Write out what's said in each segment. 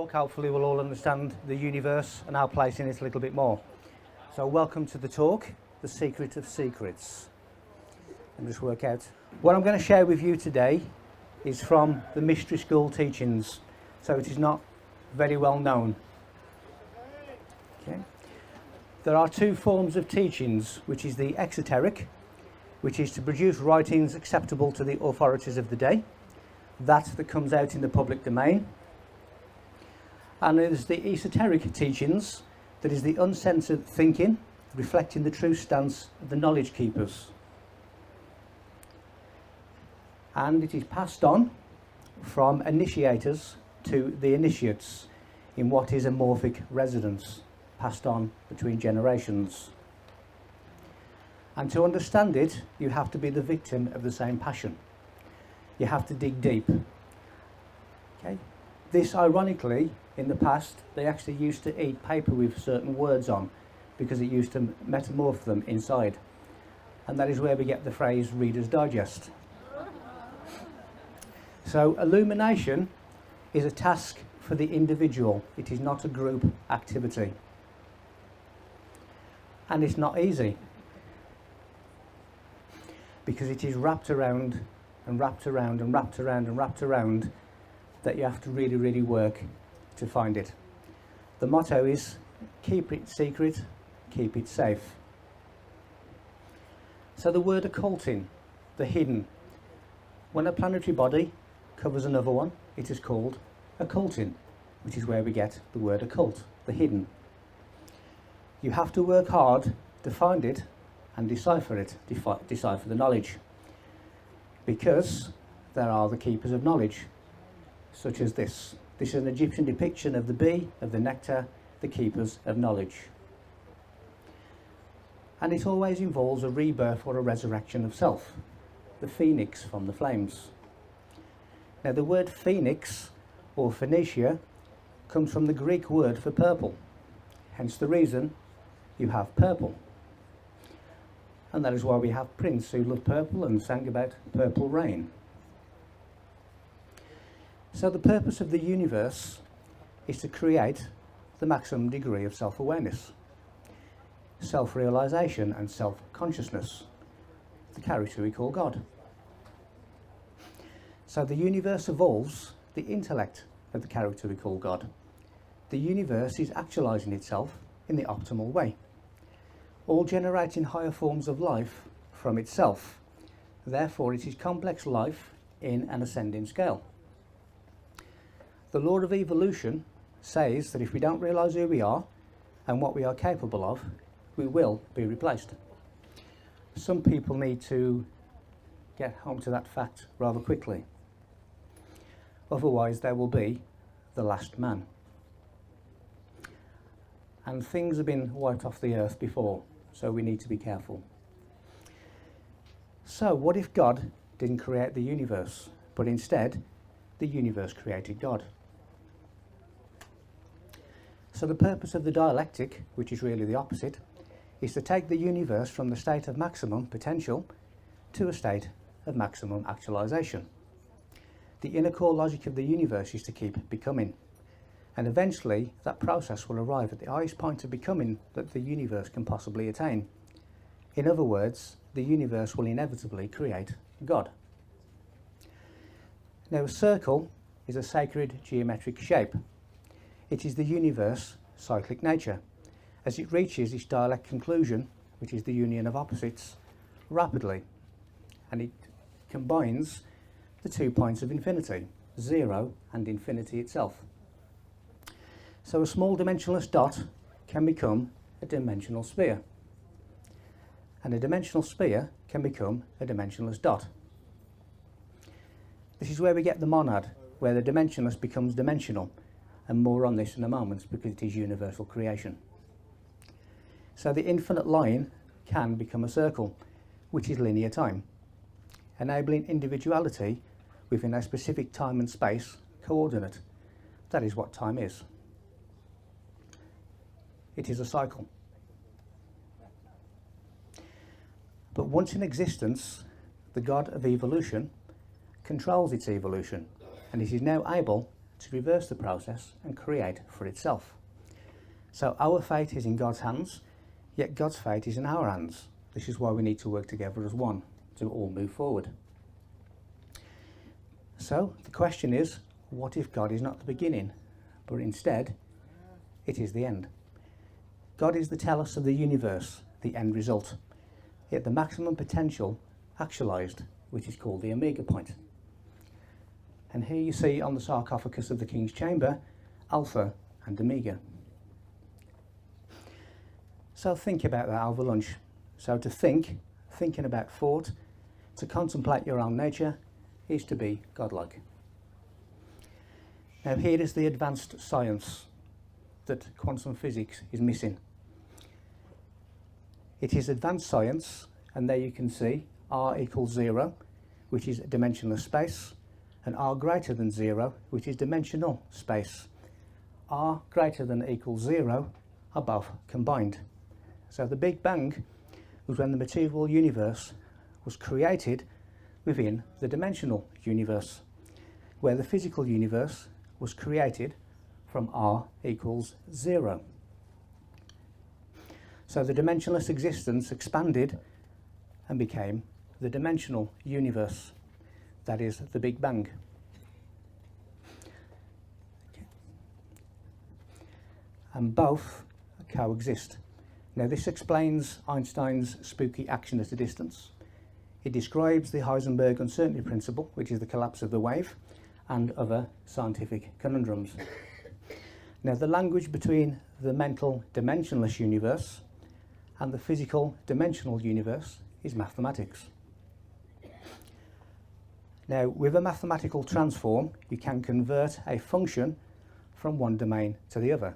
talk, hopefully we'll all understand the universe and our place in it a little bit more. So welcome to the talk, The Secret of Secrets. And just work out. What I'm going to share with you today is from the mystery school teachings. So it is not very well known. Okay. There are two forms of teachings, which is the exoteric, which is to produce writings acceptable to the authorities of the day. That comes out in the public domain. And there's the esoteric teachings, that is the uncensored thinking, reflecting the true stance of the knowledge keepers. And it is passed on from initiators to the initiates in what is a morphic resonance, passed on between generations. And to understand it, you have to be the victim of the same passion. You have to dig deep. Okay? This, ironically, in the past, they actually used to eat paper with certain words on because it used to metamorph them inside. And that is where we get the phrase Reader's Digest. So illumination is a task for the individual. It is not a group activity. And it's not easy, because it is wrapped around and wrapped around and wrapped around and wrapped around, that you have to really, really work to find it. The motto is, keep it secret, keep it safe. So the word occulting, the hidden. When a planetary body covers another one, it is called occulting, which is where we get the word occult, the hidden. You have to work hard to find it and decipher it, decipher the knowledge, because there are the keepers of knowledge, such as this. This is an Egyptian depiction of the bee, of the nectar, the keepers of knowledge. And it always involves a rebirth or a resurrection of self, the phoenix from the flames. Now the word phoenix, or Phoenicia, comes from the Greek word for purple, hence the reason you have purple. And that is why we have Prince, who loved purple and sang about purple rain. So the purpose of the universe is to create the maximum degree of self-awareness, self-realization and self-consciousness, the character we call God. So the universe evolves the intellect of the character we call God. The universe is actualizing itself in the optimal way, all generating higher forms of life from itself. Therefore, it is complex life in an ascending scale. The law of evolution says that if we don't realise who we are and what we are capable of, we will be replaced. Some people need to get home to that fact rather quickly. Otherwise, there will be the last man. And things have been wiped off the earth before, so we need to be careful. So, what if God didn't create the universe, but instead the universe created God? So the purpose of the dialectic, which is really the opposite, is to take the universe from the state of maximum potential to a state of maximum actualization. The inner core logic of the universe is to keep becoming. And eventually that process will arrive at the highest point of becoming that the universe can possibly attain. In other words, the universe will inevitably create God. Now, a circle is a sacred geometric shape. It is the universe cyclic nature. As it reaches its dialectic conclusion, which is the union of opposites, rapidly, and it combines the 2 points of infinity, 0 and infinity itself. So a small dimensionless dot can become a dimensional sphere, and a dimensional sphere can become a dimensionless dot. This is where we get the monad, where the dimensionless becomes dimensional, and more on this in a moment because it is universal creation. So the infinite line can become a circle, which is linear time, enabling individuality within a specific time and space coordinate. That is what time is. It is a cycle. But once in existence, the God of evolution controls its evolution, and it is now able to reverse the process and create for itself. So our fate is in God's hands, yet God's fate is in our hands. This is why we need to work together as one to all move forward. So the question is, what if God is not the beginning, but instead it is the end? God is the telos of the universe, the end result, yet the maximum potential actualized, which is called the omega point. And here you see on the sarcophagus of the king's chamber, Alpha and Omega. So think about that over lunch. So to thinking about thought, to contemplate your own nature, is to be godlike. Now here is the advanced science that quantum physics is missing. It is advanced science, and there you can see r equals 0, which is dimensionless space, and r greater than 0, which is dimensional space. R greater than equals 0 are both combined. So the Big Bang was when the material universe was created within the dimensional universe, where the physical universe was created from r equals 0. So the dimensionless existence expanded and became the dimensional universe. That is the Big Bang. Okay. And both coexist. Now this explains Einstein's spooky action at a distance. It describes the Heisenberg uncertainty principle, which is the collapse of the wave, and other scientific conundrums. Now the language between the mental dimensionless universe and the physical dimensional universe is mathematics. Now with a mathematical transform, you can convert a function from one domain to the other,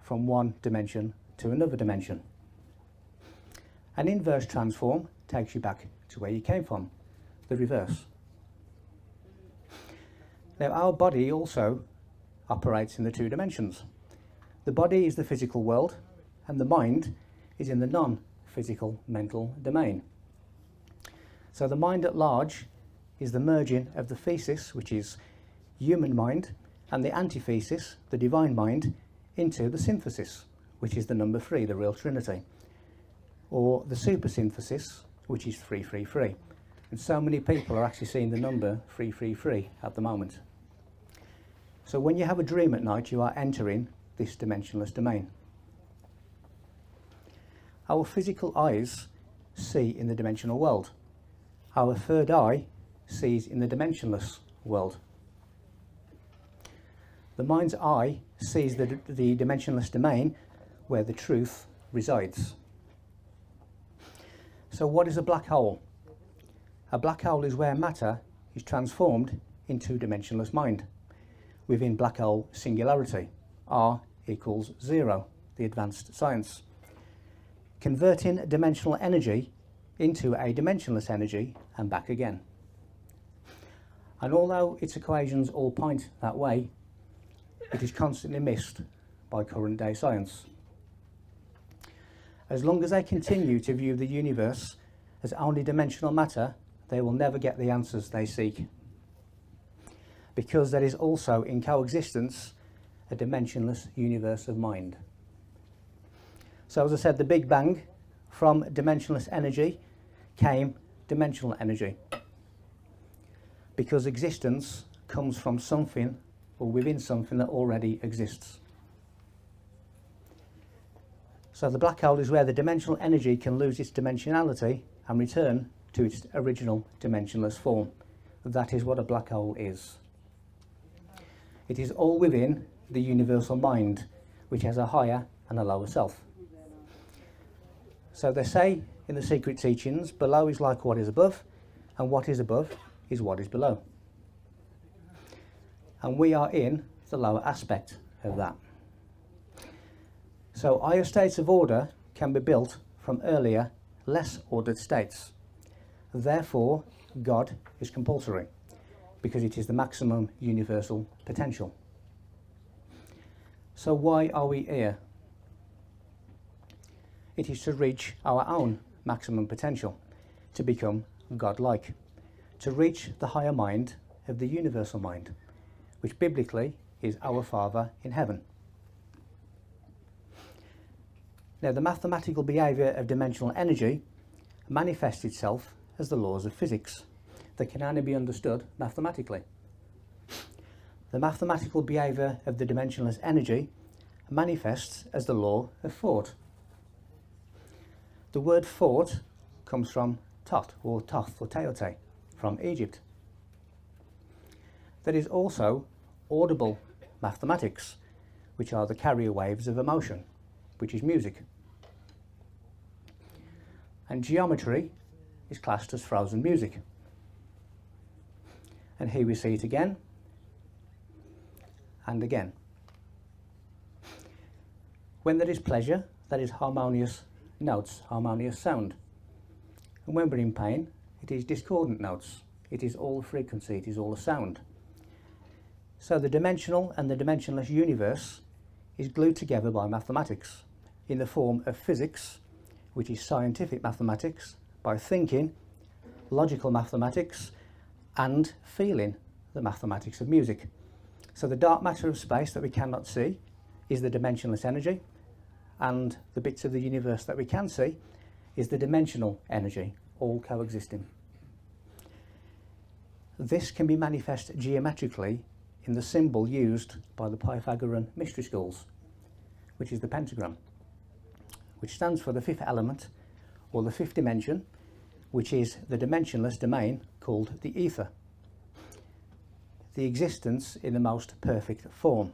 from one dimension to another dimension. An inverse transform takes you back to where you came from, the reverse. Now our body also operates in the two dimensions. The body is the physical world, and the mind is in the non-physical mental domain. So the mind at large is the merging of the thesis, which is human mind, and the antithesis, the divine mind, into the synthesis, which is the number 3, the real trinity, or the supersynthesis, which is 333. And so many people are actually seeing the number 333 at the moment. So when you have a dream at night, you are entering this dimensionless domain. Our physical eyes see in the dimensional world. Our third eye sees in the dimensionless world. The mind's eye sees the dimensionless domain where the truth resides. So what is a black hole? A black hole is where matter is transformed into dimensionless mind within black hole singularity, r equals 0, the advanced science. Converting dimensional energy into a dimensionless energy and back again. And although its equations all point that way, it is constantly missed by current day science. As long as they continue to view the universe as only dimensional matter, they will never get the answers they seek. Because there is also in coexistence a dimensionless universe of mind. So as I said, the Big Bang, from dimensionless energy came dimensional energy. Because existence comes from something or within something that already exists. So the black hole is where the dimensional energy can lose its dimensionality and return to its original dimensionless form. That is what a black hole is. It is all within the universal mind, which has a higher and a lower self. So they say in the secret teachings, below is like what is above, and what is above is what is below. And we are in the lower aspect of that. So higher states of order can be built from earlier, less ordered states. Therefore, God is compulsory, because it is the maximum universal potential. So why are we here? It is to reach our own maximum potential, to become God-like, to reach the higher mind of the universal mind, which biblically is Our Father in heaven. Now, the mathematical behaviour of dimensional energy manifests itself as the laws of physics that can only be understood mathematically. The mathematical behaviour of the dimensionless energy manifests as the law of thought. The word thought comes from tot or toth or teote from Egypt. There is also audible mathematics, which are the carrier waves of emotion, which is music. And geometry is classed as frozen music. And here we see it again and again. When there is pleasure, there is harmonious notes, harmonious sound. And when we're in pain, it is discordant notes. It is all frequency, it is all a sound. So the dimensional and the dimensionless universe is glued together by mathematics in the form of physics, which is scientific mathematics, by thinking, logical mathematics, and feeling, the mathematics of music. So the dark matter of space that we cannot see is the dimensionless energy, and the bits of the universe that we can see is the dimensional energy, all coexisting. This can be manifest geometrically in the symbol used by the Pythagorean mystery schools, which is the pentagram, which stands for the fifth element, or the fifth dimension, which is the dimensionless domain called the ether. The existence in the most perfect form.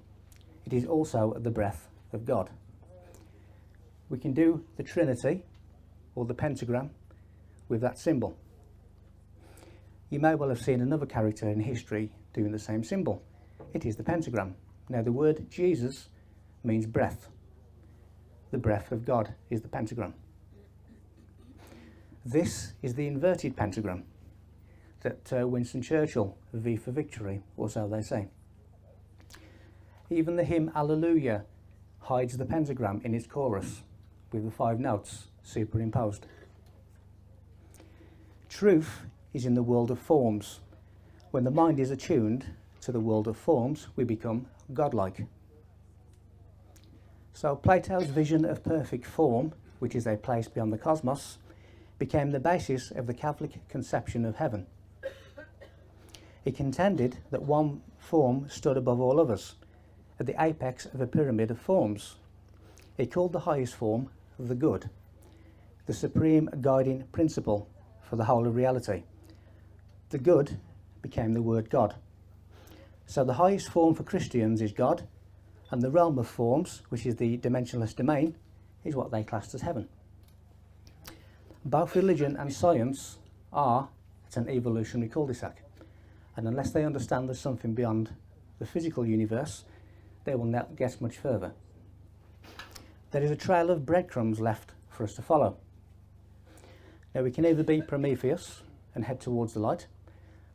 It is also the breath of God. We can do the Trinity, or the pentagram, with that symbol. You may well have seen another character in history doing the same symbol. It is the pentagram. Now, the word Jesus means breath. The breath of God is the pentagram. This is the inverted pentagram that Winston Churchill, V for victory, or so they say. Even the hymn Alleluia hides the pentagram in its chorus with the 5 notes superimposed. Truth is in the world of forms. When the mind is attuned to the world of forms, we become godlike. So Plato's vision of perfect form, which is a place beyond the cosmos, became the basis of the Catholic conception of heaven. He contended that one form stood above all others, at the apex of a pyramid of forms. He called the highest form the good, the supreme guiding principle for the whole of reality. The good became the word God. So the highest form for Christians is God, and the realm of forms, which is the dimensionless domain, is what they classed as heaven. Both religion and science are at an evolutionary cul-de-sac, and unless they understand there's something beyond the physical universe, they will not get much further. There is a trail of breadcrumbs left for us to follow. Now, we can either be Prometheus and head towards the light,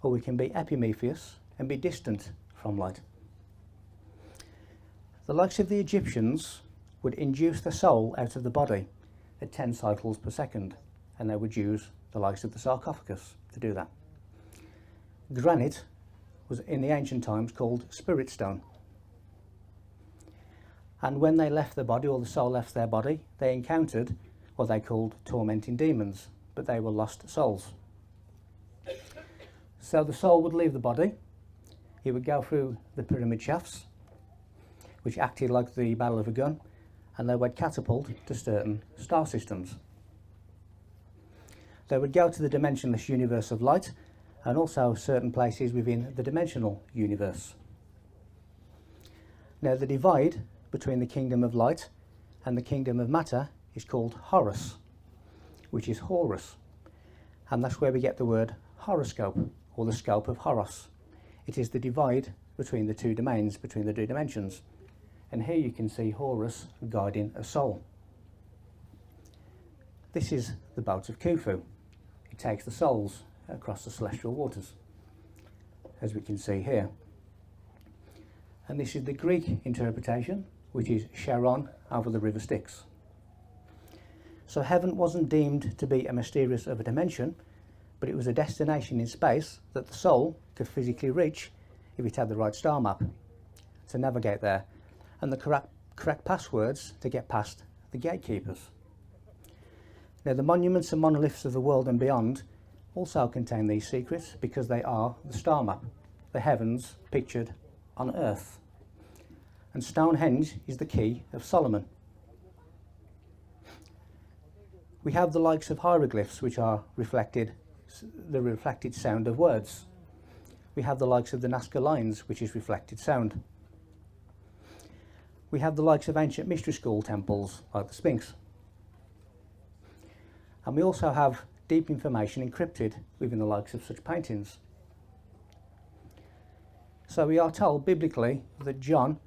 or we can be Epimetheus and be distant from light. The likes of the Egyptians would induce the soul out of the body at 10 cycles per second, and they would use the likes of the sarcophagus to do that. Granite was in the ancient times called spirit stone. And when they left the body, or the soul left their body, they encountered what they called tormenting demons, but they were lost souls. So the soul would leave the body, it would go through the pyramid shafts, which acted like the barrel of a gun, and they would catapult to certain star systems. They would go to the dimensionless universe of light, and also certain places within the dimensional universe. Now, the divide between the kingdom of light and the kingdom of matter is called Horus, which is Horus, and that's where we get the word horoscope, or the scope of Horus. It is the divide between the two domains, between the two dimensions. And here you can see Horus guiding a soul. This is the boat of Khufu. It takes the souls across the celestial waters, as we can see here. And this is the Greek interpretation, which is Charon over the river Styx. So heaven wasn't deemed to be a mysterious other dimension, but it was a destination in space that the soul could physically reach if it had the right star map to navigate there, and the correct passwords to get past the gatekeepers. Now, the monuments and monoliths of the world and beyond also contain these secrets because they are the star map, the heavens pictured on earth. And Stonehenge is the key of Solomon. We have the likes of hieroglyphs, which are the reflected sound of words. We have the likes of the Nazca lines, which is reflected sound. We have the likes of ancient mystery school temples, like the Sphinx. And we also have deep information encrypted within the likes of such paintings. So we are told biblically that John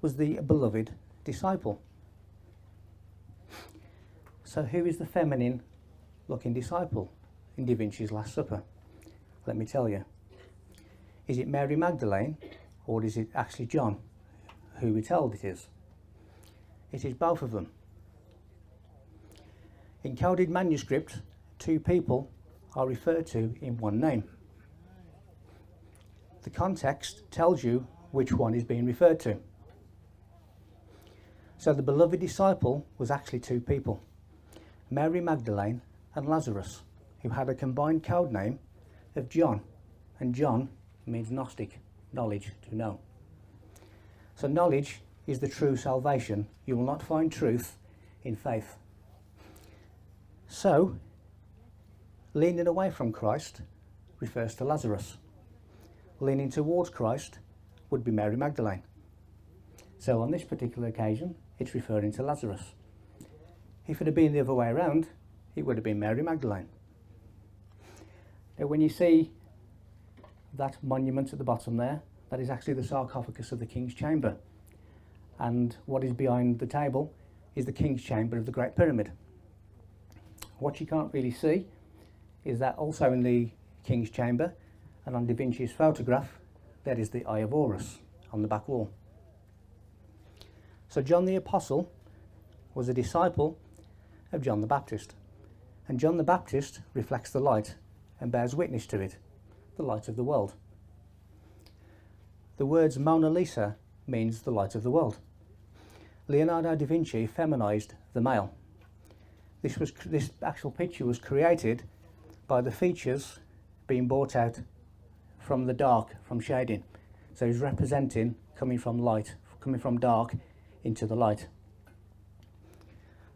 was the beloved disciple. So who is the feminine looking disciple in Da Vinci's Last Supper? Let me tell you. Is it Mary Magdalene, or is it actually John, who we're told it is? It is both of them. In coded manuscript, two people are referred to in one name. The context tells you which one is being referred to. So the beloved disciple was actually two people, Mary Magdalene and Lazarus, who had a combined code name of John, and John means Gnostic, knowledge, to know. So knowledge is the true salvation. You will not find truth in faith. So, leaning away from Christ refers to Lazarus. Leaning towards Christ would be Mary Magdalene. So on this particular occasion, it's referring to Lazarus. If it had been the other way around, it would have been Mary Magdalene. Now, when you see that monument at the bottom there, that is actually the sarcophagus of the King's Chamber. And what is behind the table is the King's Chamber of the Great Pyramid. What you can't really see is that also in the King's Chamber and on Da Vinci's photograph, there is the Eye of Horus on the back wall. So John the Apostle was a disciple of John the Baptist. And John the Baptist reflects the light and bears witness to it, the light of the world. The words Mona Lisa means the light of the world. Leonardo da Vinci feminized the male. This actual picture was created by the features being brought out from the dark, from shading. So he's representing coming from dark into the light.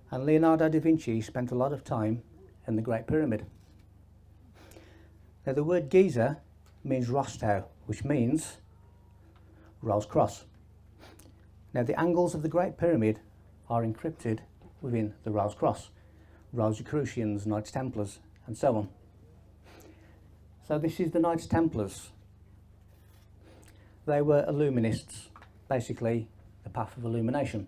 And Leonardo da Vinci spent a lot of time in the Great Pyramid. Now the word Giza means Rostau, which means Rose Cross. Now the angles of the Great Pyramid are encrypted within the Rose Cross. Rosicrucians, Knights Templars, and so on. So this is the Knights Templars. They were illuminists, basically the path of illumination,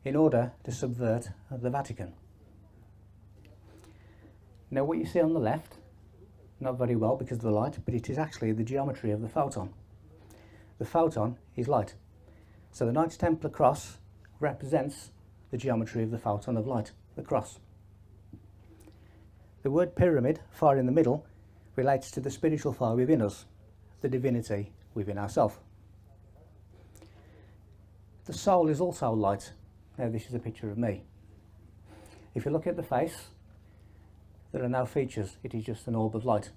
in order to subvert the Vatican. Now what you see on the left, not very well because of the light, but it is actually the geometry of the photon. The photon is light. So the Knights Templar cross represents the geometry of the photon of light, the cross. The word pyramid, far in the middle, relates to the spiritual fire within us, the divinity within ourselves. The soul is also light. Now this is a picture of me. If you look at the face, there are no features, it is just an orb of light.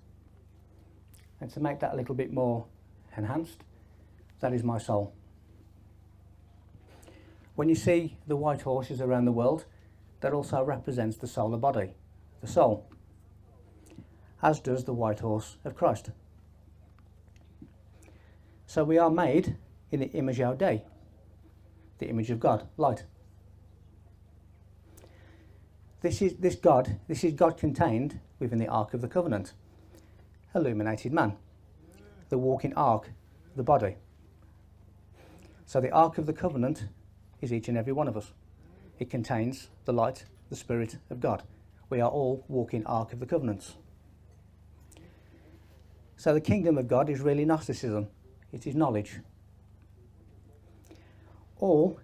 And to make that a little bit more enhanced, that is my soul. When you see the white horses around the world, that also represents the solar body, the soul, as does the white horse of Christ. So we are made in the image of Dei, the image of God, light. This is God contained within the Ark of the Covenant, illuminated man, the walking ark, the body. So the Ark of the Covenant is each and every one of us. It contains the light, the Spirit of God. We are all walking Ark of the Covenants. So the kingdom of God is really Gnosticism. It is knowledge. All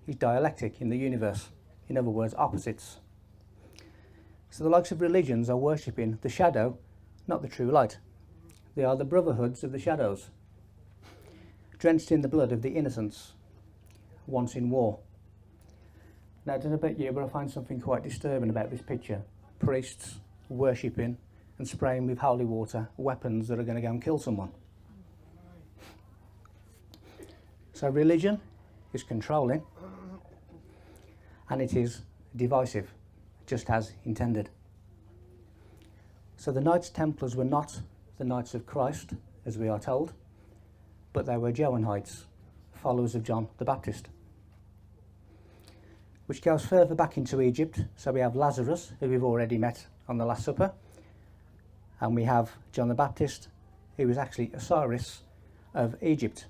is dialectic in the universe. In other words, opposites. So the likes of religions are worshipping the shadow, not the true light. They are the brotherhoods of the shadows. drenched in the blood of the innocents, once in war. Now, I don't know about you, but I find something quite disturbing about this picture. Priests worshipping and spraying with holy water weapons that are going to go and kill someone. So religion is controlling, and it is divisive, just as intended. So the Knights Templars were not the Knights of Christ, as we are told, but they were Johannites, followers of John the Baptist. Which goes further back into Egypt. So we have Lazarus, who we've already met on the Last Supper, and we have John the Baptist, who was actually Osiris of Egypt.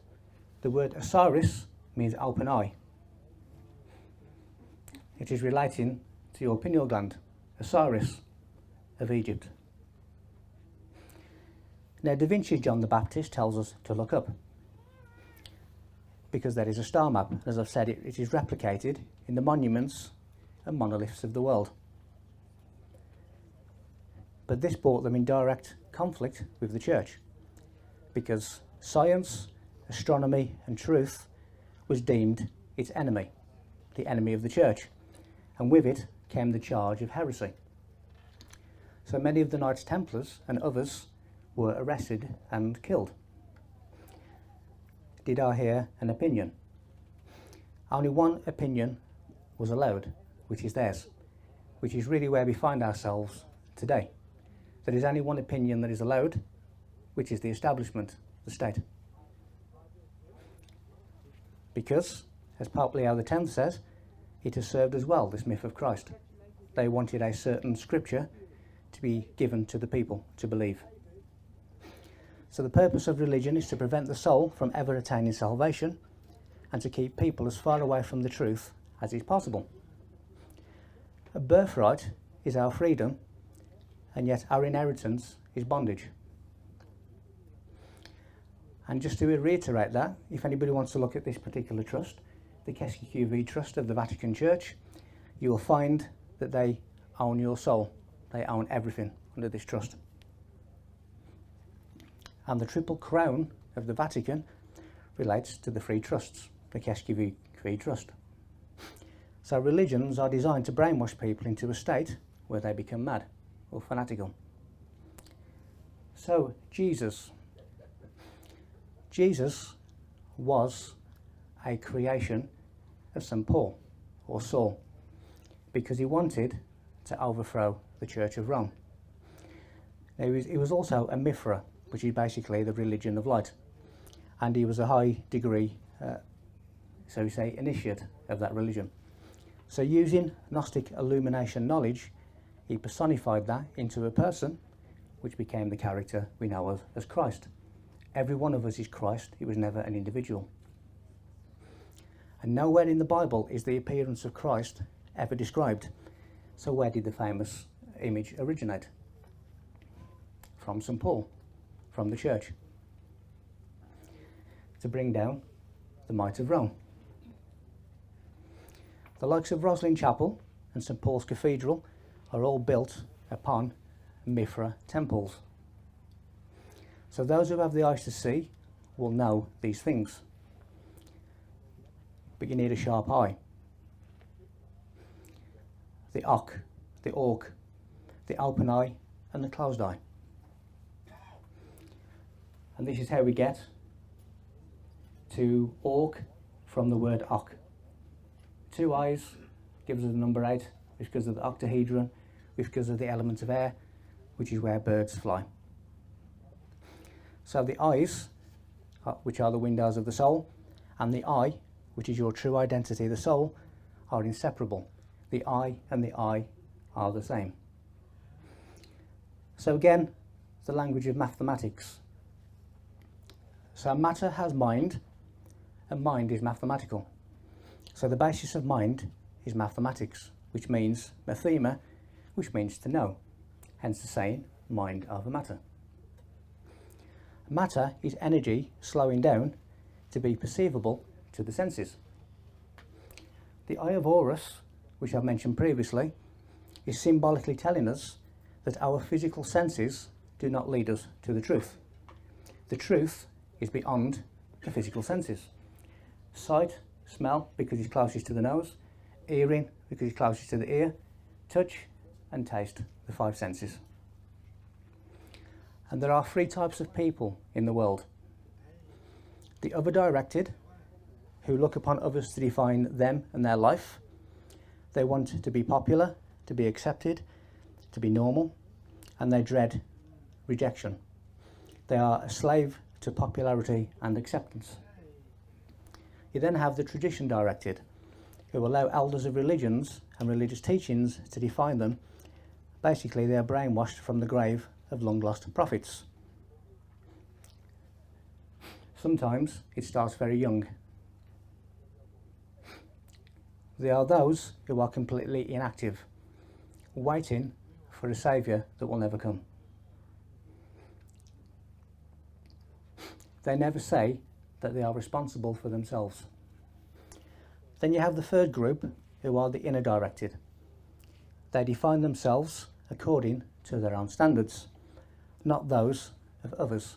The word Osiris means open eye. It is relating to your pineal gland, Osiris of Egypt. Now, Da Vinci's John the Baptist tells us to look up, because there is a star map. As I've said, it is replicated in the monuments and monoliths of the world. But this brought them in direct conflict with the church, because science, astronomy and truth was deemed its enemy, the enemy of the church, and with it came the charge of heresy. So many of the Knights Templars and others were arrested and killed. Did I hear an opinion? Only one opinion was allowed, which is theirs, which is really where we find ourselves today. There is only one opinion that is allowed, which is the establishment, the state. Because, as Pope Leo X says, it has served as well, this myth of Christ. They wanted a certain scripture to be given to the people to believe. So the purpose of religion is to prevent the soul from ever attaining salvation and to keep people as far away from the truth as is possible. A birthright is our freedom, and yet our inheritance is bondage. And just to reiterate that, if anybody wants to look at this particular trust, the KSQV Trust of the Vatican Church, you will find that they own your soul. They own everything under this trust. And the triple crown of the Vatican relates to the three trusts, the KSQV Trust. So religions are designed to brainwash people into a state where they become mad or fanatical. So Jesus was a creation of St. Paul, or Saul, because he wanted to overthrow the Church of Rome. Now, he was also a Mithra, which is basically the religion of light, and he was a high degree, so we say, initiate of that religion. So using Gnostic illumination knowledge, he personified that into a person, which became the character we know of as Christ. Every one of us is Christ. He was never an individual. And nowhere in the Bible is the appearance of Christ ever described. So where did the famous image originate? From St. Paul, from the church, to bring down the might of Rome. The likes of Roslin Chapel and St. Paul's Cathedral are all built upon Mithra temples. So those who have the eyes to see will know these things. But you need a sharp eye. The Ock, the Orc, the open eye and the closed eye. And this is how we get to Orc from the word Ock. 2 eyes gives us the number 8, which because of the octahedron, which because of the element of air, which is where birds fly. So the eyes, which are the windows of the soul, and the eye, which is your true identity, the soul, are inseparable. The eye and the eye are the same. So again, the language of mathematics. So matter has mind, and mind is mathematical. So the basis of mind is mathematics, which means mathema, which means to know. Hence the saying, mind over matter. Matter is energy slowing down to be perceivable to the senses. The eye of Horus, which I've mentioned previously, is symbolically telling us that our physical senses do not lead us to the truth. The truth is beyond the physical senses. Sight, smell, because it's closest to the nose. Hearing, because it's closest to the ear. Touch and taste, the five senses. And there are three types of people in the world. The other-directed, who look upon others to define them and their life. They want to be popular, to be accepted, to be normal, and they dread rejection. They are a slave to popularity and acceptance. You then have the tradition-directed, who allow elders of religions and religious teachings to define them. Basically, they are brainwashed from the grave of long-lost prophets. Sometimes it starts very young. They are those who are completely inactive, waiting for a saviour that will never come. They never say that they are responsible for themselves. Then you have the third group, who are the inner-directed. They define themselves according to their own standards, not those of others.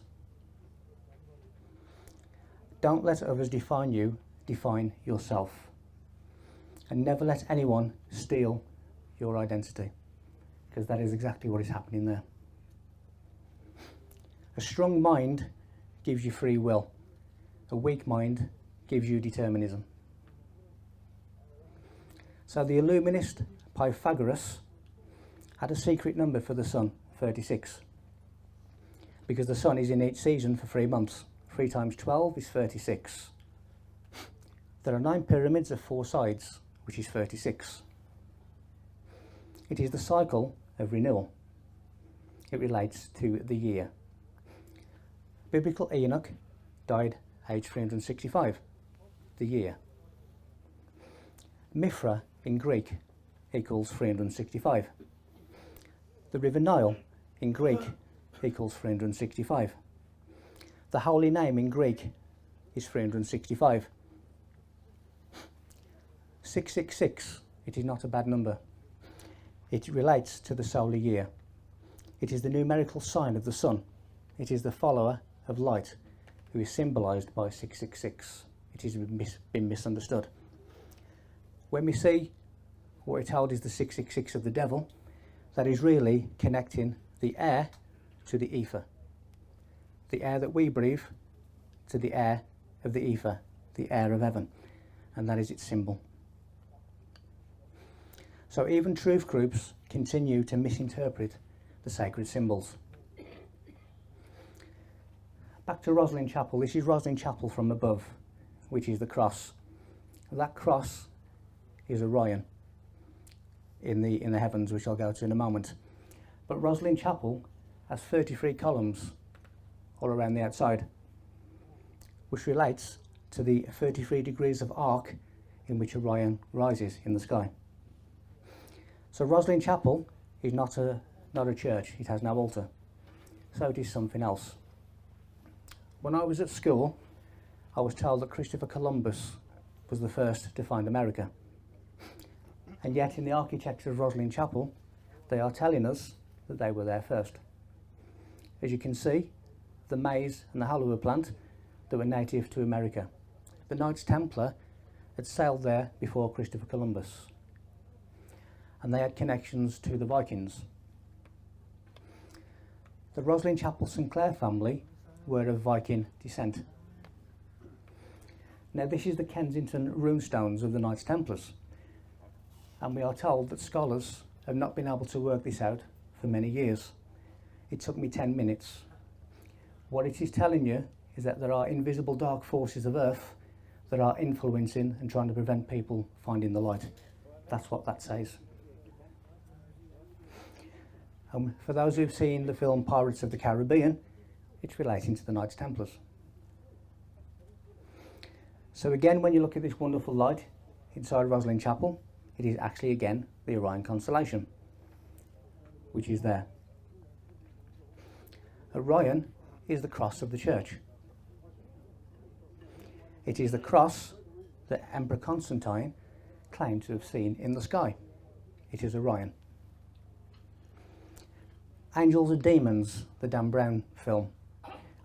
Don't let others define you, define yourself. And never let anyone steal your identity, because that is exactly what is happening there. A strong mind gives you free will. A weak mind gives you determinism. So the Illuminist Pythagoras had a secret number for the sun, 36, because the sun is in each season for 3 months. 3 times 12 is 36. There are 9 pyramids of 4 sides, which is 36. It is the cycle of renewal. It relates to the year. Biblical Enoch died age 365, the year. Mithra in Greek equals 365. The River Nile in Greek equals 365. The holy name in Greek is 365. 666, it is not a bad number. It relates to the solar year. It is the numerical sign of the sun. It is the follower of light, who is symbolised by 666. It has been misunderstood. When we see what we're told is the 666 of the devil, that is really connecting the air to the ether. The air that we breathe to the air of the ether, the air of heaven, and that is its symbol. So even truth groups continue to misinterpret the sacred symbols. Back to Rosslyn Chapel. This is Rosslyn Chapel from above, which is the cross. That cross is Orion in the heavens, which I'll go to in a moment. But Rosslyn Chapel has 33 columns all around the outside, which relates to the 33 degrees of arc in which Orion rises in the sky. So Rosslyn Chapel is not a church. It has no altar. So it is something else. When I was at school, I was told that Christopher Columbus was the first to find America. And yet in the architecture of Rosslyn Chapel, they are telling us that they were there first. As you can see, the maize and the Hollywood plant that were native to America. The Knights Templar had sailed there before Christopher Columbus, and they had connections to the Vikings. The Rosslyn Chapel Sinclair family were of Viking descent. Now this is the Kensington runestones of the Knights Templars, and we are told that scholars have not been able to work this out for many years. It took me 10 minutes. What it is telling you is that there are invisible dark forces of Earth that are influencing and trying to prevent people finding the light. That's what that says. For those who've seen the film Pirates of the Caribbean, it's relating to the Knights Templars. So again, when you look at this wonderful light inside Rosslyn Chapel, it is actually again the Orion constellation, which is there. Orion is the cross of the church. It is the cross that Emperor Constantine claimed to have seen in the sky. It is Orion. Angels and Demons, the Dan Brown film.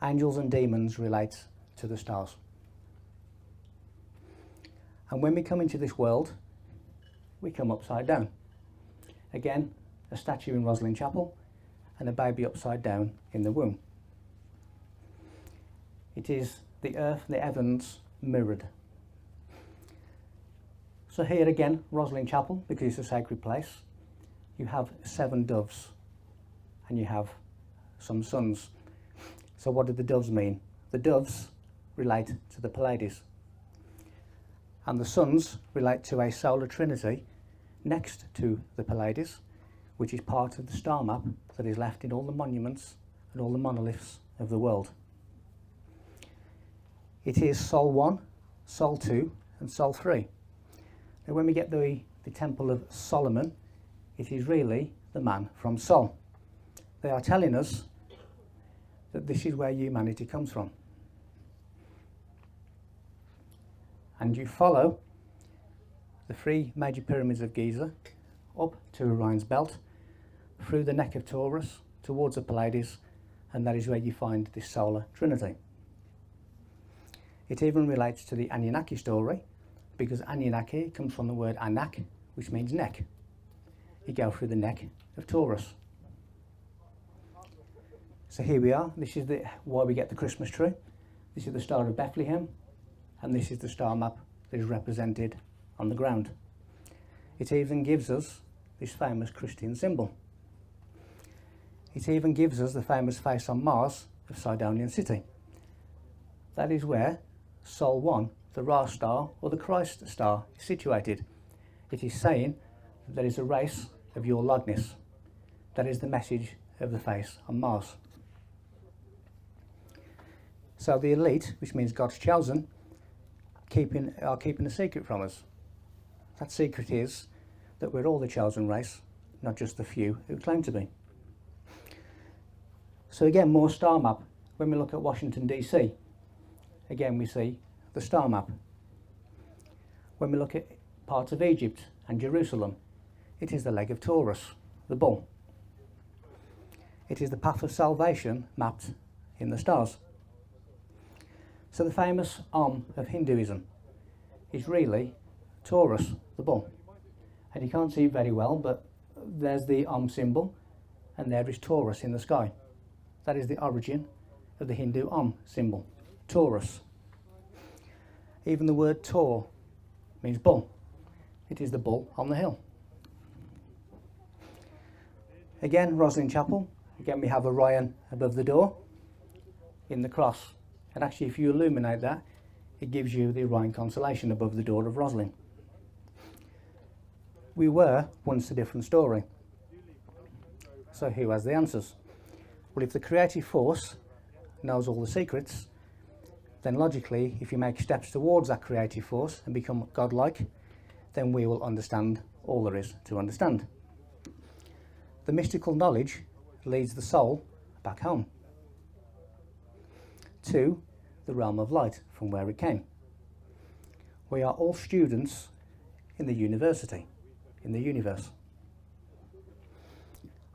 Angels and demons relate to the stars. And when we come into this world, we come upside down. Again, a statue in Roslin Chapel and a baby upside down in the womb. It is the earth and the heavens mirrored. So here again, Roslin Chapel, because it's a sacred place, you have 7 doves and you have some suns. So what do the doves mean? The doves relate to the Pleiades, and the suns relate to a solar trinity next to the Pleiades, which is part of the star map that is left in all the monuments and all the monoliths of the world. It is Sol 1, Sol 2 and Sol 3. Now when we get the Temple of Solomon, it is really the man from Sol. They are telling us that this is where humanity comes from. And you follow the 3 major pyramids of Giza up to Orion's belt, through the neck of Taurus, towards the Pleiades, and that is where you find this solar trinity. It even relates to the Anunnaki story, because Anunnaki comes from the word Anak, which means neck. You go through the neck of Taurus. So here we are. This is why we get the Christmas tree. This is the Star of Bethlehem, and this is the star map that is represented on the ground. It even gives us this famous Christian symbol. It even gives us the famous face on Mars of Sidonian City. That is where Sol 1, the Ra star or the Christ star, is situated. It is saying that there is a race of your likeness. That is the message of the face on Mars. So the elite, which means God's chosen, are keeping a secret from us. That secret is that we're all the chosen race, not just the few who claim to be. So again, more star map. When we look at Washington DC, again we see the star map. When we look at parts of Egypt and Jerusalem, it is the leg of Taurus, the bull. It is the path of salvation mapped in the stars. So the famous Om of Hinduism is really Taurus, the bull. And you can't see it very well, but there's the Om symbol, and there is Taurus in the sky. That is the origin of the Hindu Om symbol, Taurus. Even the word Tor means bull. It is the bull on the hill. Again, Roslin Chapel. Again, we have Orion above the door in the cross. And actually, if you illuminate that, it gives you the Orion constellation above the door of Roslin. We were once a different story. So who has the answers? Well, if the creative force knows all the secrets, then logically, if you make steps towards that creative force and become godlike, then we will understand all there is to understand. The mystical knowledge leads the soul back home to the realm of light from where it came. We are all students in the university, in the universe.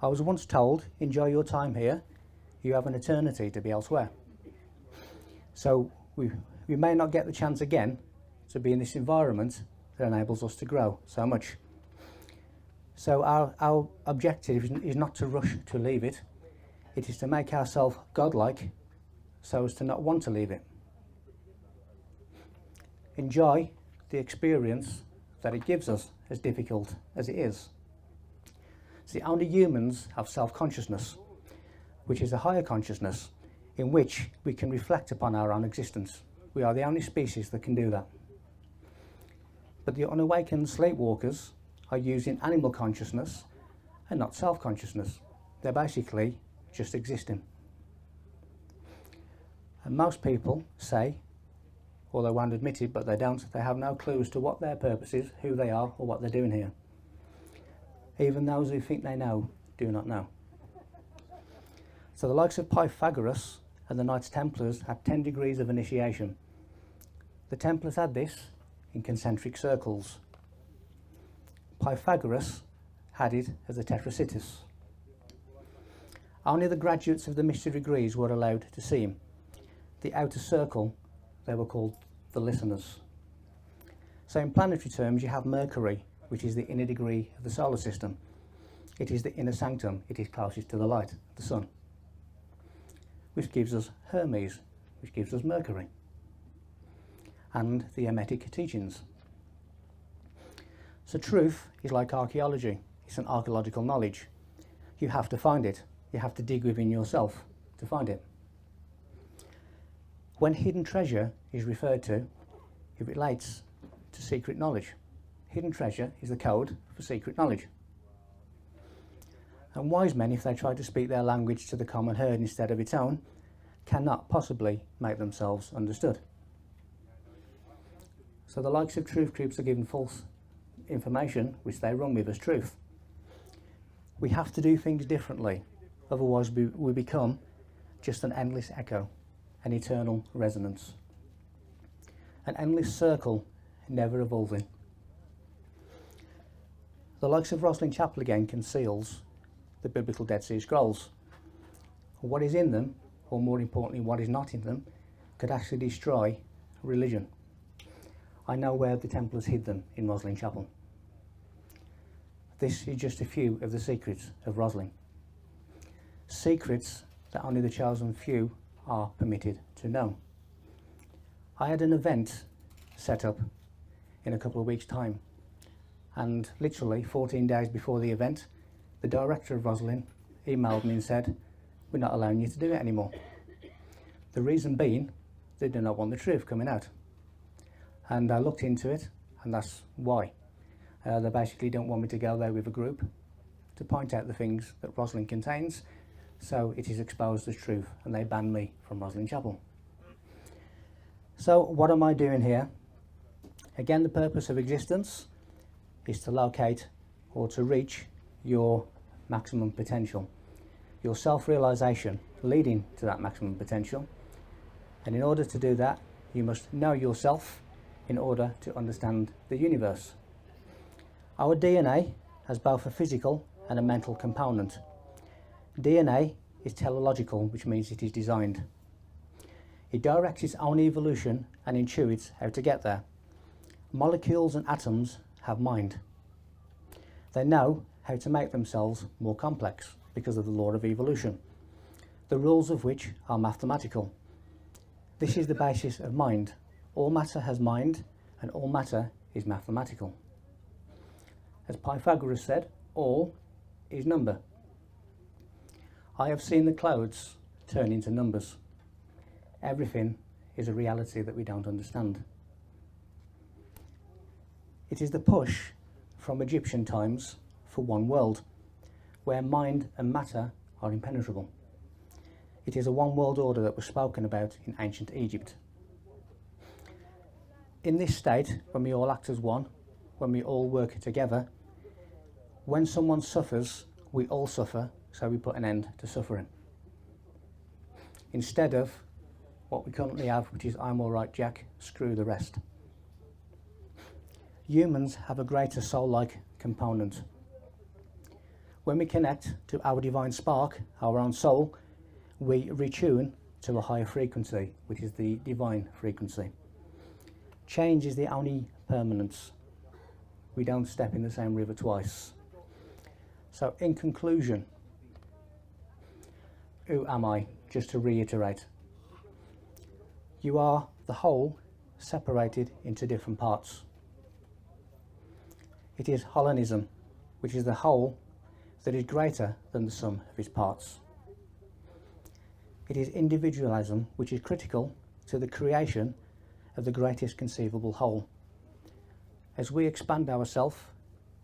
I was once told, enjoy your time here, you have an eternity to be elsewhere. So we may not get the chance again to be in this environment that enables us to grow so much. So our objective is not to rush to leave it. It is to make ourselves godlike so as to not want to leave it. Enjoy the experience that it gives us, as difficult as it is. See, only humans have self-consciousness, which is a higher consciousness in which we can reflect upon our own existence. We are the only species that can do that. But the unawakened sleepwalkers are using animal consciousness and not self-consciousness. They're basically just existing. And most people say, or they won't admit it, but they don't, they have no clue as to what their purpose is, who they are, or what they're doing here. Even those who think they know do not know. So the likes of Pythagoras and the Knights Templars had 10 degrees of initiation. The Templars had this in concentric circles. Pythagoras had it as a tetrasitis. Only the graduates of the mystery degrees were allowed to see him. The outer circle, they were called the listeners. So in planetary terms, you have Mercury, which is the inner degree of the solar system. It is the inner sanctum. It is closest to the light, the sun, which gives us Hermes, which gives us Mercury, and the Hermetic teachings. So truth is like archaeology. It's an archaeological knowledge. You have to find it. You have to dig within yourself to find it. When hidden treasure is referred to, it relates to secret knowledge. Hidden treasure is the code for secret knowledge. And wise men, if they try to speak their language to the common herd instead of its own, cannot possibly make themselves understood. So the likes of truth groups are given false information, which they run with as truth. We have to do things differently, otherwise we become just an endless echo, an eternal resonance, an endless circle, never evolving. The likes of Rosslyn Chapel again conceals the biblical Dead Sea Scrolls. What is in them, or more importantly what is not in them, could actually destroy religion. I know where the Templars hid them in Rosslyn Chapel. This is just a few of the secrets of Rosslyn. Secrets that only the chosen few are permitted to know. I had an event set up in a couple of weeks' time, and literally 14 days before the event, the director of Rosslyn emailed me and said, "We're not allowing you to do it anymore." The reason being, they do not want the truth coming out. And I looked into it, and that's why. They basically don't want me to go there with a group to point out the things that Rosslyn contains, so it is exposed as truth, and they banned me from Rosslyn Chapel. So what am I doing here? Again, the purpose of existence is to locate or to reach your maximum potential, your self-realization leading to that maximum potential. And in order to do that, you must know yourself in order to understand the universe. Our DNA has both a physical and a mental component. DNA is teleological, which means it is designed. It directs its own evolution and intuits how to get there. Molecules and atoms have mind. They know how to make themselves more complex because of the law of evolution, the rules of which are mathematical. This is the basis of mind. All matter has mind, and all matter is mathematical. As Pythagoras said, all is number. I have seen the clouds turn into numbers. Everything is a reality that we don't understand. It is the push from Egyptian times for one world, where mind and matter are impenetrable. It is a one world order that was spoken about in ancient Egypt. In this state, when we all act as one, when we all work together, when someone suffers, we all suffer, so we put an end to suffering. Instead of what we currently have, which is "I'm all right, Jack, screw the rest." Humans have a greater soul-like component. When we connect to our divine spark, our own soul, we retune to a higher frequency, which is the divine frequency. Change is the only permanence. We don't step in the same river twice. So in conclusion, who am I? Just to reiterate, you are the whole separated into different parts. It is holonism, which is the whole that is greater than the sum of its parts. It is individualism, which is critical to the creation of the greatest conceivable whole. As we expand ourselves,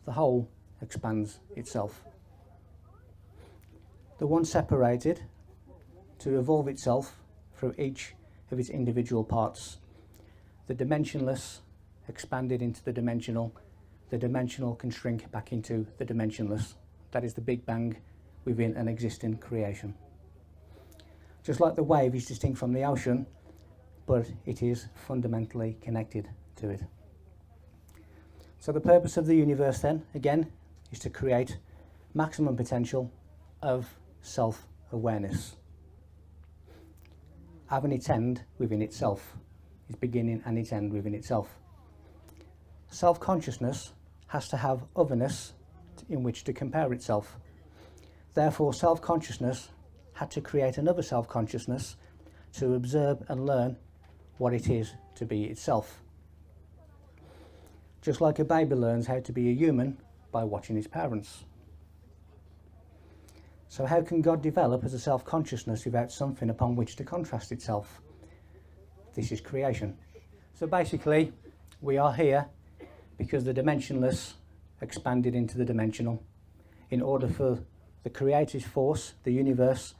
the whole expands itself. The one separated to evolve itself through each of its individual parts. The dimensionless expanded into the dimensional can shrink back into the dimensionless. That is the Big Bang within an existing creation. Just like the wave is distinct from the ocean, but it is fundamentally connected to it. So the purpose of the universe then, again, is to create maximum potential of self-awareness. Having its end within itself, its beginning and its end within itself. Self-consciousness has to have otherness in which to compare itself. Therefore, self-consciousness had to create another self-consciousness to observe and learn what it is to be itself. Just like a baby learns how to be a human by watching its parents. So how can God develop as a self-consciousness without something upon which to contrast itself? This is creation. So basically, we are here because the dimensionless expanded into the dimensional in order for the creative force, the universe,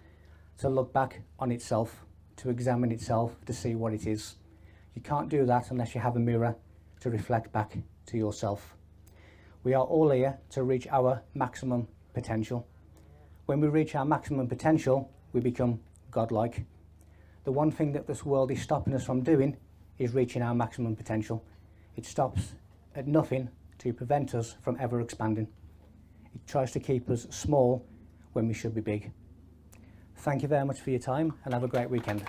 to look back on itself, to examine itself, to see what it is. You can't do that unless you have a mirror to reflect back to yourself. We are all here to reach our maximum potential. When we reach our maximum potential, we become godlike. The one thing that this world is stopping us from doing is reaching our maximum potential. It stops at nothing to prevent us from ever expanding. It tries to keep us small when we should be big. Thank you very much for your time and have a great weekend.